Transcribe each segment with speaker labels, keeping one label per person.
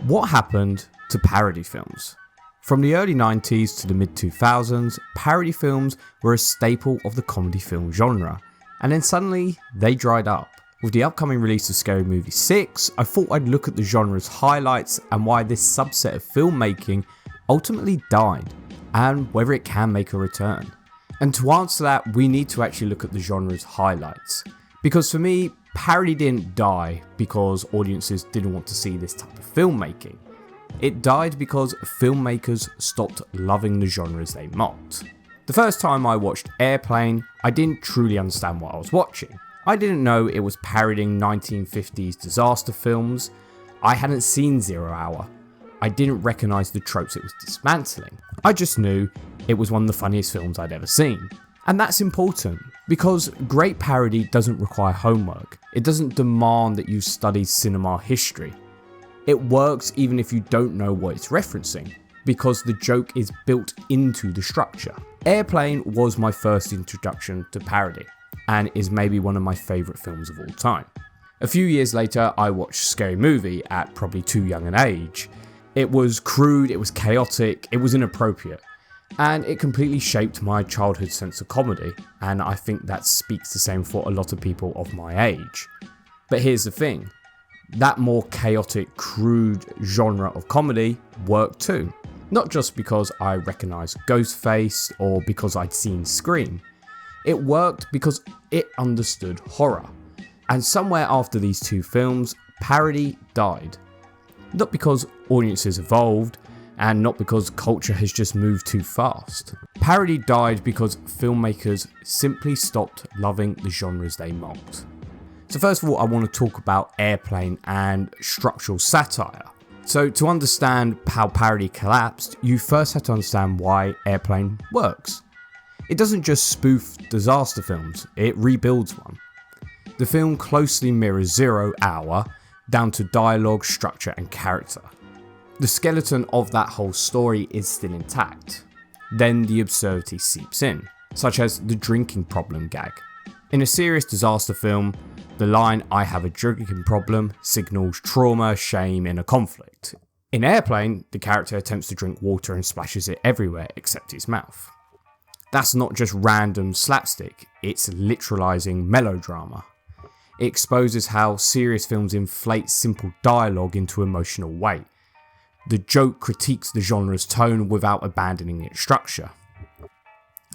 Speaker 1: What happened to parody films? From the early 90s to the mid 2000s, parody films were a staple of the comedy film genre, and then suddenly they dried up. With the upcoming release of Scary Movie 6, I thought I'd look at the genre's highlights and why this subset of filmmaking ultimately died, and whether it can make a return. And to answer that, we need to actually look at the genre's highlights. Because for me, parody didn't die because audiences didn't want to see this type of filmmaking. It died because filmmakers stopped loving the genres they mocked. The first time I watched Airplane, I didn't truly understand what I was watching. I didn't know it was parodying 1950s disaster films. I hadn't seen 0 Hour. I didn't recognise the tropes it was dismantling. I just knew it was one of the funniest films I'd ever seen. And that's important, because great parody doesn't require homework. It doesn't demand that you study cinema history. It works even if you don't know what it's referencing, because the joke is built into the structure. Airplane was my first introduction to parody, and is maybe one of my favourite films of all time. A few years later, I watched Scary Movie at probably too young an age. It was crude, it was chaotic, it was inappropriate, and it completely shaped my childhood sense of comedy, and I think that speaks the same for a lot of people of my age. But here's the thing, that more chaotic, crude genre of comedy worked too. Not just because I recognised Ghostface or because I'd seen Scream. It worked because it understood horror. And somewhere after these two films, parody died. Not because audiences evolved, and not because culture has just moved too fast. Parody died because filmmakers simply stopped loving the genres they mocked. So first of all, I want to talk about Airplane and structural satire. So to understand how parody collapsed, you first have to understand why Airplane works. It doesn't just spoof disaster films, it rebuilds one. The film closely mirrors 0 Hour, down to dialogue, structure and character. The skeleton of that whole story is still intact. Then the absurdity seeps in, such as the drinking problem gag. In a serious disaster film, the line "I have a drinking problem" signals trauma, shame in a conflict. In Airplane, the character attempts to drink water and splashes it everywhere except his mouth. That's not just random slapstick, it's literalizing melodrama. It exposes how serious films inflate simple dialogue into emotional weight. The joke critiques the genre's tone without abandoning its structure.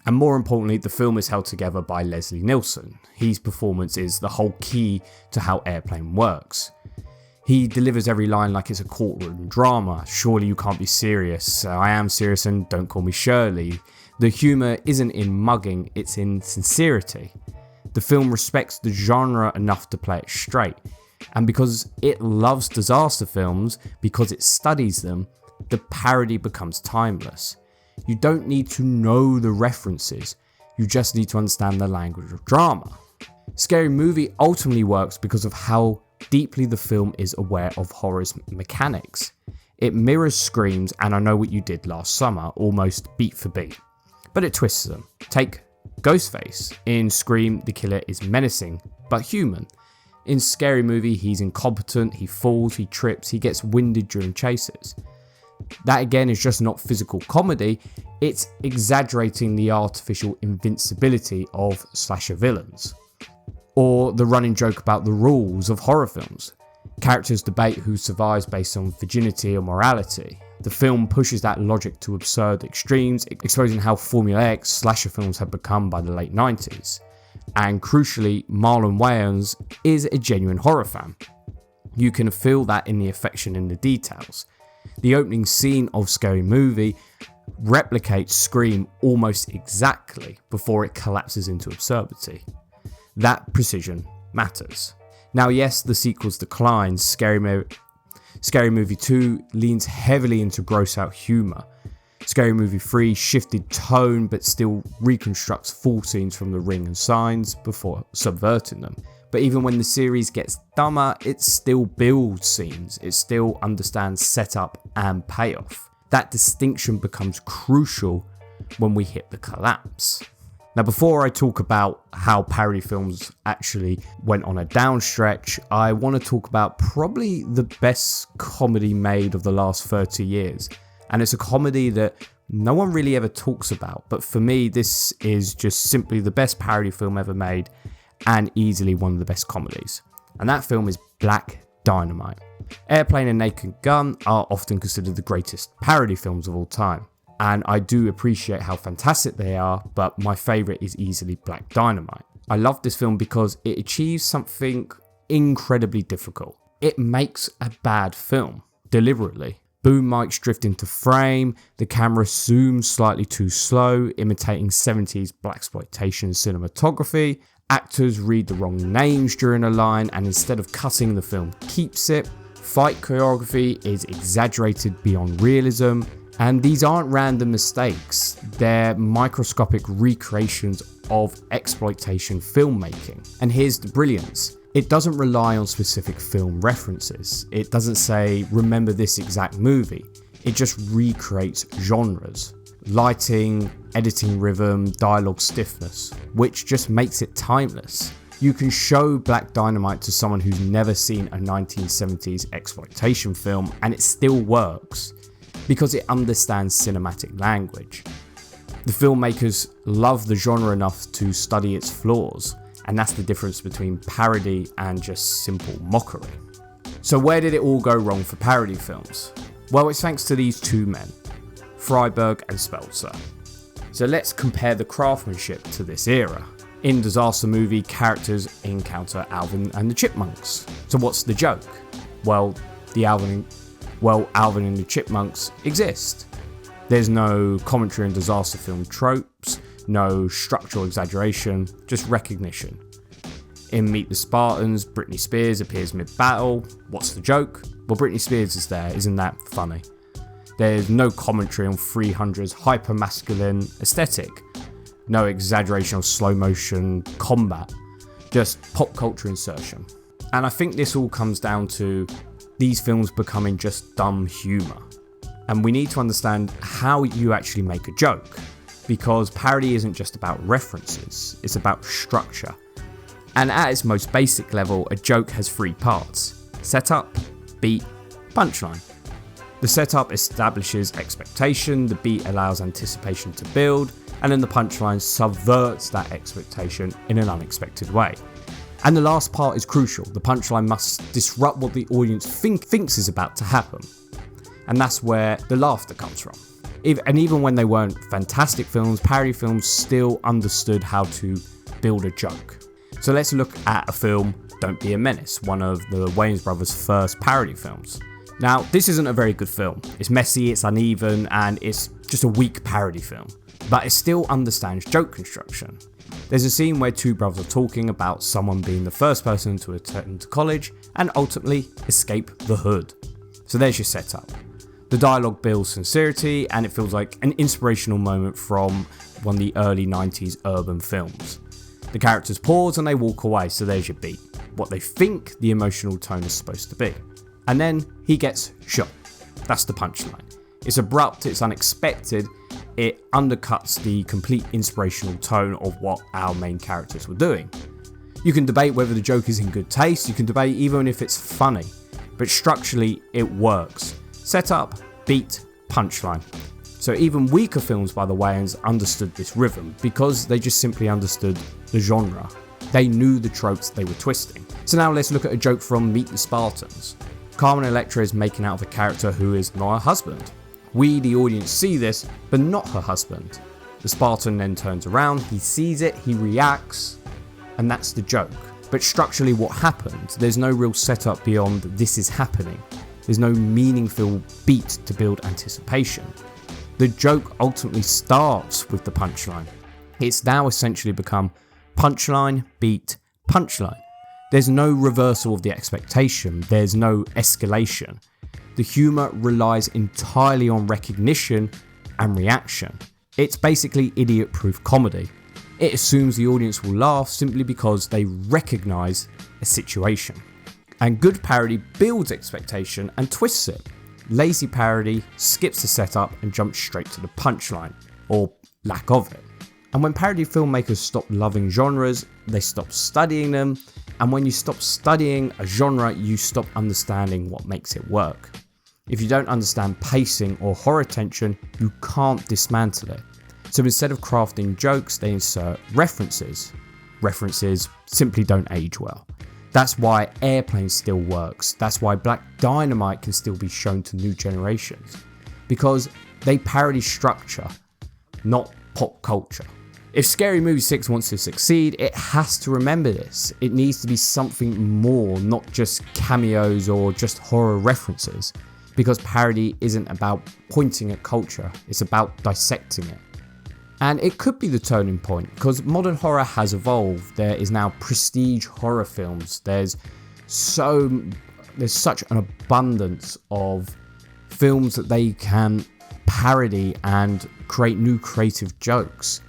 Speaker 1: And more importantly, the film is held together by Leslie Nielsen. His performance is the whole key to how Airplane works. He delivers every line like it's a courtroom drama. Surely you can't be serious. I am serious and don't call me Shirley. The humour isn't in mugging, it's in sincerity. The film respects the genre enough to play it straight. And because it loves disaster films, because it studies them, the parody becomes timeless. You don't need to know the references, you just need to understand the language of drama. Scary Movie ultimately works because of how deeply the film is aware of horror's mechanics. It mirrors Scream's and I Know What You Did Last Summer almost beat for beat, but it twists them. Take Ghostface. In Scream, the killer is menacing, but human. In Scary Movie, he's incompetent, he falls, he trips, he gets winded during chases. That again is just not physical comedy, it's exaggerating the artificial invincibility of slasher villains. Or the running joke about the rules of horror films. Characters debate who survives based on virginity or morality. The film pushes that logic to absurd extremes, exposing how formulaic slasher films had become by the late 90s. And crucially, Marlon Wayans is a genuine horror fan. You can feel that in the affection in the details. The opening scene of Scary Movie replicates Scream almost exactly before it collapses into absurdity. That precision matters. Now yes, the sequel's declines. Scary Movie 2 leans heavily into gross out humour. Scary Movie 3 shifted tone but still reconstructs full scenes from The Ring and Signs before subverting them. But even when the series gets dumber, it still builds scenes, it still understands setup and payoff. That distinction becomes crucial when we hit the collapse. Now, before I talk about how parody films actually went on a downstretch, I want to talk about probably the best comedy made of the last 30 years. And it's a comedy that no one really ever talks about. But for me, this is just simply the best parody film ever made and easily one of the best comedies. And that film is Black Dynamite. Airplane and Naked Gun are often considered the greatest parody films of all time. And I do appreciate how fantastic they are, but my favourite is easily Black Dynamite. I love this film because it achieves something incredibly difficult. It makes a bad film, deliberately. Boom mics drift into frame, the camera zooms slightly too slow, imitating 70s blaxploitation cinematography. Actors read the wrong names during a line, and instead of cutting, the film keeps it. Fight choreography is exaggerated beyond realism. And these aren't random mistakes, they're microscopic recreations of exploitation filmmaking. And here's the brilliance. It doesn't rely on specific film references. It doesn't say, remember this exact movie. It just recreates genres. Lighting, editing rhythm, dialogue stiffness, which just makes it timeless. You can show Black Dynamite to someone who's never seen a 1970s exploitation film and it still works, because it understands cinematic language. The filmmakers love the genre enough to study its flaws, and that's the difference between parody and just simple mockery. So where did it all go wrong for parody films? Well, it's thanks to these two men, Freiberg and Spelzer. So let's compare the craftsmanship to this era. In Disaster Movie, characters encounter Alvin and the Chipmunks. So what's the joke? Well, Alvin and the Chipmunks exist. There's no commentary on disaster film tropes, no structural exaggeration, just recognition. In Meet the Spartans, Britney Spears appears mid-battle. What's the joke? Well, Britney Spears is there, isn't that funny? There's no commentary on 300's hyper-masculine aesthetic, no exaggeration of slow-motion combat, just pop culture insertion. And I think this all comes down to these films becoming just dumb humour. And we need to understand how you actually make a joke, because parody isn't just about references, it's about structure. And at its most basic level, a joke has three parts: setup, beat, punchline. The setup establishes expectation, the beat allows anticipation to build, and then the punchline subverts that expectation in an unexpected way. And the last part is crucial. The punchline must disrupt what the audience thinks is about to happen. And that's where the laughter comes from. And even when they weren't fantastic films, parody films still understood how to build a joke. So let's look at a film, Don't Be a Menace, one of the Wayans brothers' first parody films. Now, this isn't a very good film. It's messy, it's uneven, and it's just a weak parody film. But it still understands joke construction. There's a scene where two brothers are talking about someone being the first person to attend college and ultimately escape the hood. So there's your setup. The dialogue builds sincerity and it feels like an inspirational moment from one of the early 90s urban films. The characters pause and they walk away, so there's your beat, what they think the emotional tone is supposed to be. And then he gets shot. That's the punchline. It's abrupt, it's unexpected, it undercuts the complete inspirational tone of what our main characters were doing. You can debate whether the joke is in good taste, you can debate even if it's funny, but structurally it works. Setup, beat, punchline. So even weaker films by the Wayans understood this rhythm because they just simply understood the genre. They knew the tropes they were twisting. So now let's look at a joke from Meet the Spartans. Carmen Electra is making out of a character who is not her husband. We, the audience, see this, but not her husband. The Spartan then turns around, he sees it, he reacts, and that's the joke. But structurally what happened, there's no real setup beyond this is happening. There's no meaningful beat to build anticipation. The joke ultimately starts with the punchline. It's now essentially become punchline, beat, punchline. There's no reversal of the expectation, there's no escalation. The humour relies entirely on recognition and reaction. It's basically idiot-proof comedy. It assumes the audience will laugh simply because they recognise a situation. And good parody builds expectation and twists it. Lazy parody skips the setup and jumps straight to the punchline, or lack of it. And when parody filmmakers stop loving genres, they stop studying them. And when you stop studying a genre, you stop understanding what makes it work. If you don't understand pacing or horror tension, you can't dismantle it. So instead of crafting jokes, they insert references. References simply don't age well. That's why Airplane still works. That's why Black Dynamite can still be shown to new generations. Because they parody structure, not pop culture. If Scary Movie 6 wants to succeed, it has to remember this. It needs to be something more, not just cameos or just horror references. Because parody isn't about pointing at culture, it's about dissecting it. And it could be the turning point, because modern horror has evolved. There is now prestige horror films. There's such an abundance of films that they can parody and create new creative jokes.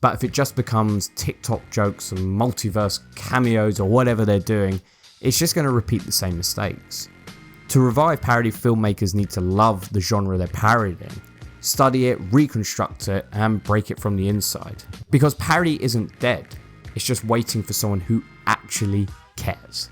Speaker 1: But if it just becomes TikTok jokes and multiverse cameos or whatever they're doing, it's just going to repeat the same mistakes. To revive parody, filmmakers need to love the genre they're parodying, study it, reconstruct it, and break it from the inside. Because parody isn't dead, it's just waiting for someone who actually cares.